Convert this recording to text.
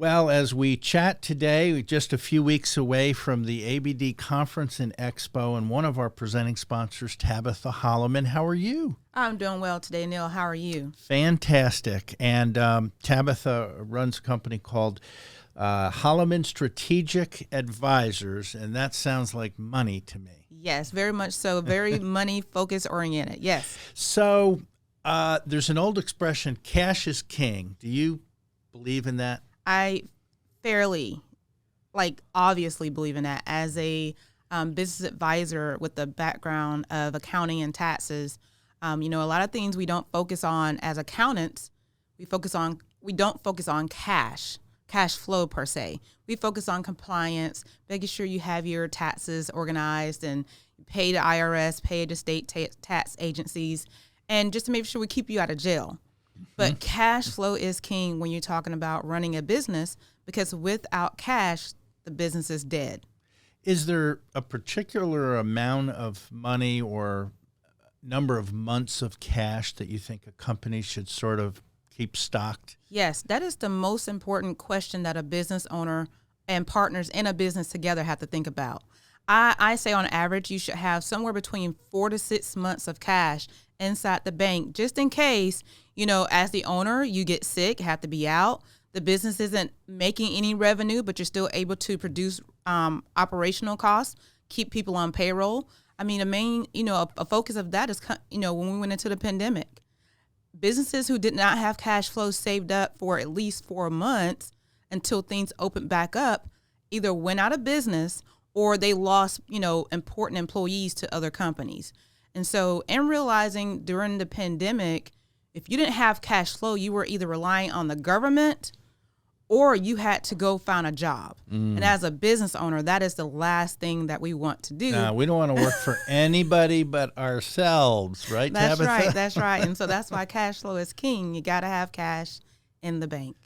Well, as we chat today, we're just a few weeks away from the ABD Conference and Expo, and one of our presenting sponsors, Tabitha Holliman. How are you? I'm doing well today, Neil. How are you? Fantastic. And Tabitha runs a company called Holliman Strategic Advisors, and that sounds like money to me. Yes, very much so. Very money focus oriented. Yes. So there's an old expression, cash is king. Do you believe in that? I obviously believe in that. As a business advisor with the background of accounting and taxes, a lot of things we don't focus on as accountants. We don't focus on cash flow per se. We focus on compliance, making sure you have your taxes organized and pay the IRS, pay the state tax agencies, and just to make sure we keep you out of jail. But cash flow is king when you're talking about running a business, because without cash, the business is dead. Is there a particular amount of money or number of months of cash that you think a company should sort of keep stocked? Yes, that is the most important question that a business owner and partners in a business together have to think about. I say on average, you should have somewhere between 4 to 6 months of cash inside the bank, just in case, as the owner, you get sick, have to be out. The business isn't making any revenue, but you're still able to produce operational costs, keep people on payroll. I mean, a focus of that is, when we went into the pandemic, businesses who did not have cash flow saved up for at least 4 months until things opened back up, either went out of business or they lost, important employees to other companies. And so in realizing during the pandemic, if you didn't have cash flow, you were either relying on the government or you had to go find a job. And as a business owner, that is the last thing that we want to do. No, we don't want to work for anybody but ourselves, right, That's Tabitha? right. And so that's why cash flow is king. You got to have cash in the bank.